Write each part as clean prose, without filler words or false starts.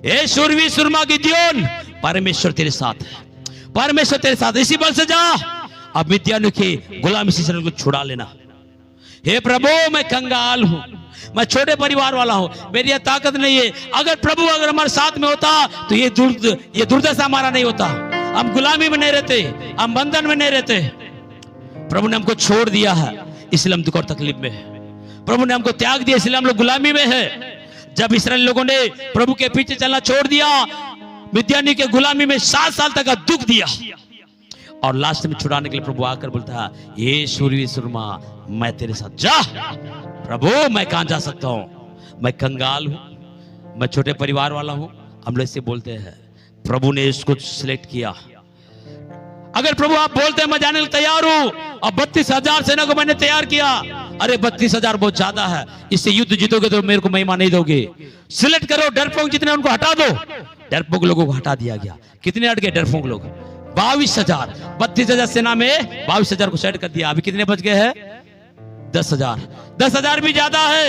ए शूरवीर सुरमा गिदोन, परमेश्वर तेरे साथ है, परमेश्वर तेरे साथ, इसी बल से जा, अब मिद्यानियों के गुलामी से इस्राएल को छुड़ा लेना। हे प्रभु, मैं कंगाल हूं, मैं छोटे परिवार वाला हूं, मेरी यह ताकत नहीं है। अगर प्रभु अगर हमारे साथ में होता तो ये दुर्दशा हमारा नहीं होता, हम गुलामी में नहीं रहते, हम बंधन में नहीं रहते। प्रभु ने हमको छोड़ दिया है इसलिए हम दुख और तकलीफ में है, प्रभु ने हमको त्याग दिया इसलिए हम लोग गुलामी में है। जब इस्राएल लोगों ने प्रभु के पीछे चलना छोड़ दिया, मिद्यानी के गुलामी में 7 साल तक का दुख दिया, और लास्ट में छुड़ाने के लिए प्रभु आकर बोलता है, ये शूरवीर सुरमा मैं तेरे साथ, जा। प्रभु मैं कहां जा सकता हूं, मैं कंगाल हूं, मैं छोटे परिवार वाला हूं। हम लोग इससे बोलते हैं, प्रभु ने इसको सिलेक्ट किया। अगर प्रभु आप बोलते हैं मैं जाने के लिए तैयार हूं, और 32,000 सेना को मैंने तैयार किया, अरे 32,000 बहुत ज्यादा है, इससे युद्ध जीतोगे तो मेरे को महिमा नहीं दोगे, सिलेक्ट करो, डरपोक जितने उनको हटा दो। डरपोक लोगों को हटा दिया गया। कितने हट गए डरपोक लोग? 22,000। 32,000 सेना में 22,000 को सेट कर दिया। अभी कितने बच गए हैं? 10,000। 10,000 भी ज्यादा है।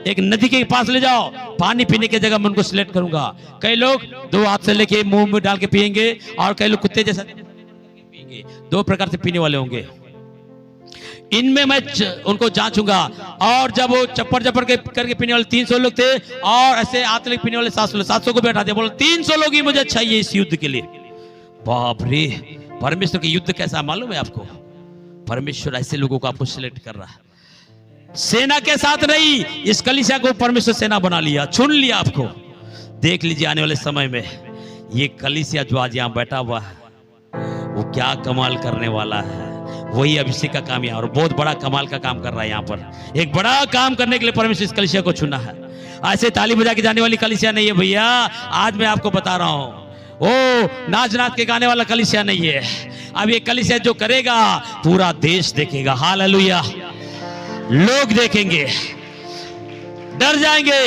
एक नदी के पास ले जाओ, पानी पीने की जगह मैं उनको सिलेक्ट करूंगा। कई लोग 2 हाथ से लेके मुंह में डाल के पिएंगे, और कई लोग कुत्ते जैसा पिएंगे। 2 प्रकार से पीने वाले होंगे। इनमें मैं उनको जांचूंगा। और जब वो चप्पड़ चप्पड़ के करके पीने वाले 300 लोग थे, और ऐसे हाथ लेके पीने वाले 700 को बैठा दिया। बोलो 300 लोग ही मुझे चाहिए इस युद्ध के लिए। बाप रे, परमेश्वर के युद्ध कैसा मालूम है आपको? परमेश्वर ऐसे लोगों को आपको सिलेक्ट कर रहा है। सेना के साथ नहीं, इस कलीसिया को परमेश्वर सेना बना लिया, चुन लिया आपको। देख लीजिए आने वाले समय में ये कलीसिया जो आज यहाँ बैठा हुआ है, वो क्या कमाल करने वाला है। वही अभिषेक का काम है, और बहुत बड़ा कमाल का काम कर रहा है। यहाँ पर एक बड़ा काम करने के लिए परमेश्वर इस कलीसिया को चुना है। ऐसे ताली बजा के जाने वाली कलीसिया नहीं है भैया। आज मैं आपको बता रहा हूँ, ओ नाच नाच के गाने वाला कलीसिया नहीं है। अब ये कलीसिया जो करेगा पूरा देश देखेगा। हालेलुया। लोग देखेंगे, डर जाएंगे।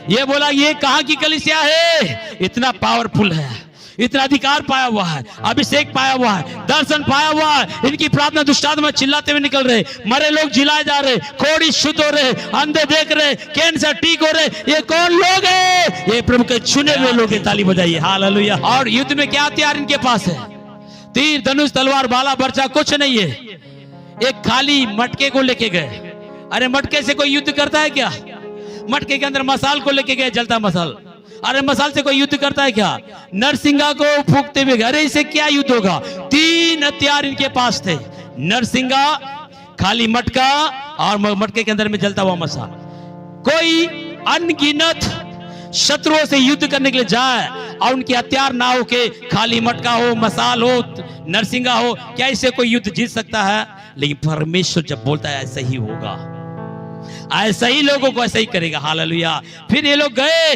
ये बोला ये कहां की कलीसिया है? इतना पावरफुल है, इतना अधिकार पाया हुआ है, अभिषेक पाया हुआ है, दर्शन पाया हुआ है। इनकी प्रार्थना दुष्टात्मा चिल्लाते हुए निकल रहे, मरे लोग जिलाए जा रहे, कोढ़ी शुद्ध हो रहे, अंधे देख रहे, कैंसर ठीक हो रहे। ये कौन लोग हैं? ये प्रभु के चुने हुए लोग हैं। ताली बजाइए। हालेलुया। और युद्ध में क्या हथियार इनके पास है? तीर, धनुष, तलवार, भाला, बर्छा कुछ नहीं है। एक खाली मटके को लेके गए। अरे मटके से कोई युद्ध करता है क्या? मटके के अंदर मसाल को लेके गए, जलता मसाल। अरे मसाल से कोई युद्ध करता है क्या? नरसिंगा को फूंकते हुए, अरे इससे क्या युद्ध होगा? 3 हथियार इनके पास थे, नरसिंगा, खाली मटका, और मटके के अंदर में जलता हुआ मसाल। कोई अनगिनत शत्रुओं से युद्ध करने के लिए जाए और उनके हथियार ना हो के, खाली मटका हो, मसाल हो, नरसिंगा हो, क्या इससे कोई युद्ध जीत सकता है? लेकिन परमेश्वर जब बोलता है ऐसा ही होगा, ऐसा ही लोगों को ऐसा ही करेगा। हालेलुया। फिर ये लोग गए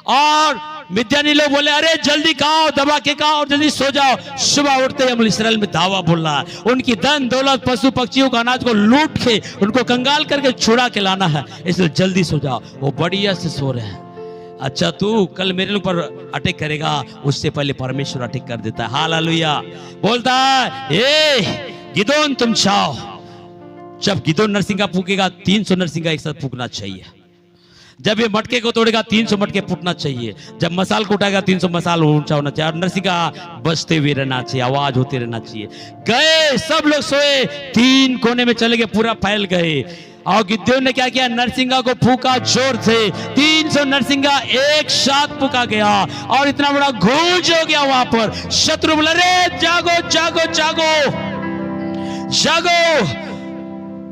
और मिद्यानी लोग बोले, अरे जल्दी खाओ, दबा के खाओ और जल्दी सो जाओ। सुबह उठते हम इस्राएल में दावा बोल रहा है, उनकी धन दौलत, पशु पक्षियों का अनाज को लूट के उनको कंगाल करके छुड़ा के लाना है, इसलिए जल्दी सो जाओ। वो बढ़िया से सो रहे हैं। अच्छा तू कल मेरे ऊपर अटैक करेगा, उससे पहले परमेश्वर अटैक कर देता है। हालेलुया। बोलता है, ए गिदोन तुम जाओ। जब गिदोन नरसिंगा फूकेगा, 300 नरसिंगा एक साथ फूकना चाहिए। जब ये मटके को तोड़ेगा, 300 मटके फूटना चाहिए। जब मसाल को उठाएगा, 300 मसाल ऊंचा होना चाहिए। और नरसिंगा बजते हुए रहना चाहिए, आवाज होती रहना चाहिए। गए, सब लोग सोए, 3 कोने में चले गए, पूरा फैल गए। और गिदोन ने क्या किया? नरसिंगा को फूका जोर से। 300 नरसिंगा एक साथ फूका गया, और इतना बड़ा गूंज हो गया वहां पर। शत्रु बोले, अरे जागो जागो जागो जागो,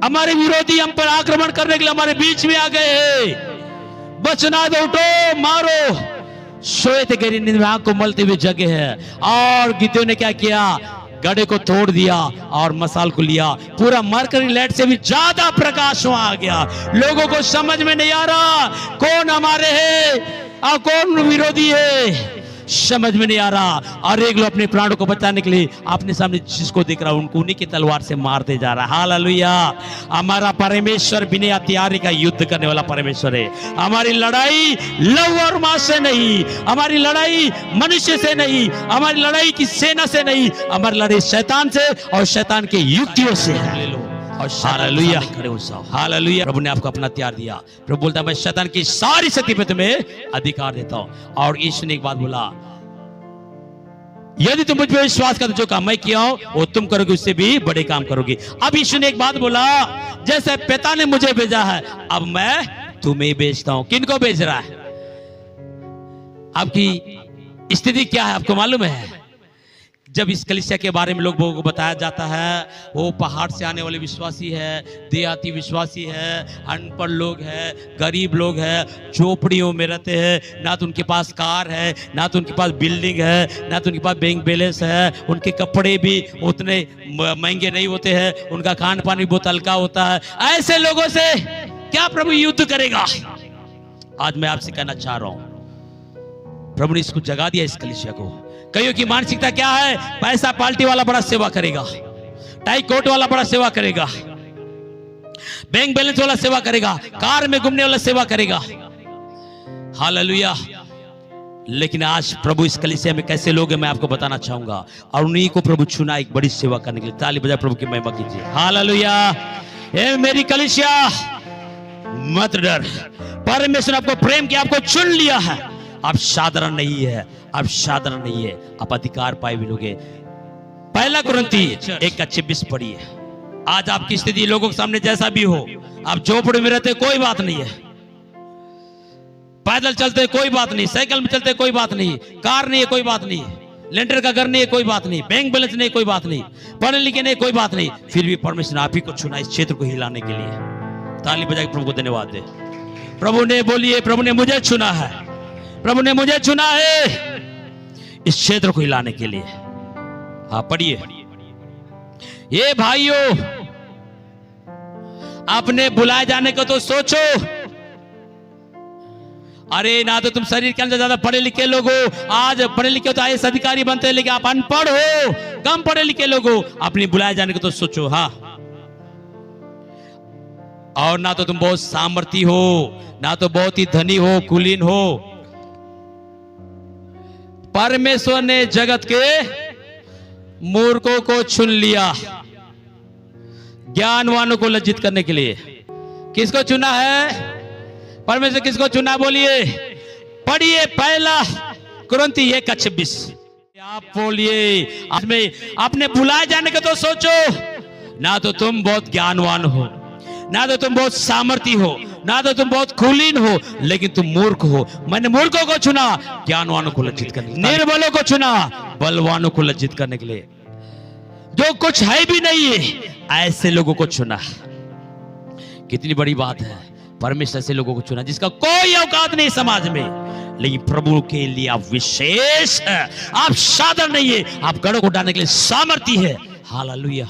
हमारे विरोधी हम पर आक्रमण करने के लिए हमारे बीच में आ गए हैं, बचना दो, उठो, मारो। सोए थे गहरी नींद में, आंख को मलते हुए जगे हैं। और गिदोन ने क्या किया? गड्ढे को तोड़ दिया और मसाल को लिया। पूरा मरकरी लाइट से भी ज्यादा प्रकाश वहां आ गया। लोगों को समझ में नहीं आ रहा कौन हमारे है और कौन विरोधी है, समझ में नहीं आ रहा। और एक लोग अपने प्राणों को बचाने के लिए अपने सामने जिसको देख रहा, उनको उन्हीं की तलवार से मारते जा रहा है। हालेलुया। हमारा परमेश्वर बिना हथियार का युद्ध करने वाला परमेश्वर है। हमारी लड़ाई लव और मां से नहीं, हमारी लड़ाई मनुष्य से नहीं, हमारी लड़ाई की सेना से नहीं, हमारी लड़ाई शैतान से और शैतान के युक्तियों से है। और हालेलुया खड़े हो जाओ। हालेलुया। प्रभु ने आपको अपना त्यार दिया। प्रभु बोलता है मैं शैतान की सारी शक्ति पे तुम्हें अधिकार देता हूं। और यीशु ने एक बात बोला, यदि तुम मुझ पर विश्वास करते जो काम मैं किया हूं वो तुम करोगे, उससे भी बड़े काम करोगे। अब यीशु ने एक बात बोला, जैसे पिता ने मुझे भेजा है अब मैं तुम्हें भेजता हूं। किनको भेज रहा है? आपकी स्थिति क्या है आपको मालूम है? जब इस कलीसिया के बारे में लोगों को बताया जाता है, वो पहाड़ से आने वाले विश्वासी है, देहाती विश्वासी है, अनपढ़ लोग है, गरीब लोग है, झोपड़ियों में रहते हैं, ना तो उनके पास कार है, ना तो उनके पास बिल्डिंग है, ना तो उनके पास बैंक बैलेंस है, उनके कपड़े भी उतने महंगे नहीं होते हैं, उनका खान पान भी बहुत हल्का होता है। ऐसे लोगों से क्या प्रभु युद्ध करेगा? आज मैं आपसे कहना चाह रहा हूं, प्रभु ने इसको जगा दिया इस कलीसिया को। कईयों की मानसिकता क्या है? पैसा पार्टी वाला बड़ा सेवा करेगा, टाई कोट वाला बड़ा सेवा करेगा, बैंक बैलेंस वाला सेवा करेगा, कार में घूमने वाला सेवा करेगा। हालेलुया। लेकिन आज प्रभु इस कलीसिया में कैसे लोग हैं मैं आपको बताना चाहूंगा, और उन्हीं को प्रभु चुना एक बड़ी सेवा करने के लिए। ताली बजा प्रभु की महिमा कीजिए। हालेलुया। ए मेरी कलीसिया मत डर, परमेश्वर ने आपको प्रेम किया, आपको चुन लिया है। आप साधारण नहीं है, आप साधारण नहीं है, आप अधिकार पाए भी लोगे। पहला कुरिन्थी 1:26 पढ़िए। आज आपकी स्थिति लोगों के सामने जैसा भी हो, आप झोपड़ी में रहते कोई बात नहीं है, पैदल चलते कोई बात नहीं, साइकिल में चलते कोई बात नहीं, कार नहीं है कोई बात नहीं, लेंटर का घर नहीं है कोई बात नहीं, बैंक बैलेंस नहीं कोई बात नहीं, पढ़े लिखे नहीं कोई बात नहीं, फिर भी परमेश्वर ने आप ही को चुना इस क्षेत्र को हिलाने के लिए। ताली बजा के प्रभु को धन्यवाद दे। प्रभु ने बोलिए, प्रभु ने मुझे चुना है, प्रभु ने मुझे चुना है इस क्षेत्र को हिलाने के लिए। हाँ पढ़िए। ये भाइयों, अपने बुलाए जाने को तो सोचो। अरे ना तो तुम शरीर के अंदर ज्यादा पढ़े लिखे लोग हो, आज पढ़े लिखे हो तो आईएएस अधिकारी बनते हैं, लेकिन आप अनपढ़ हो, कम पढ़े लिखे लोग हो, अपनी बुलाए जाने को तो सोचो। हाँ, और ना तो तुम बहुत सामर्थी हो, ना तो बहुत ही धनी हो, कुलीन हो। परमेश्वर ने जगत के मूर्खों को चुन लिया ज्ञानवानों को लज्जित करने के लिए। किसको चुना है? परमेश्वर किसको चुना? बोलिए, पढ़िए। पहला कुरिन्थी 1:26। आप बोलिए, आज में अपने बुलाए जाने का तो सोचो। ना तो तुम बहुत ज्ञानवान हो, ना तो तुम बहुत सामर्थी हो, ना तो तुम बहुत कुलीन हो, लेकिन तुम मूर्ख हो। मैंने मूर्खों को चुना ज्ञानवानों को लज्जित करने के लिए, निर्बलों को चुना बलवानों को लज्जित करने के लिए, जो कुछ है भी नहीं है ऐसे लोगों को चुना। कितनी बड़ी बात है, परमेश्वर ऐसे लोगों को चुना जिसका कोई औकात नहीं समाज में, लेकिन प्रभु के लिए आप विशेष है, आप साधारण नहीं है, आप गढ़ को डालने के लिए सामर्थी है। हालेलुया।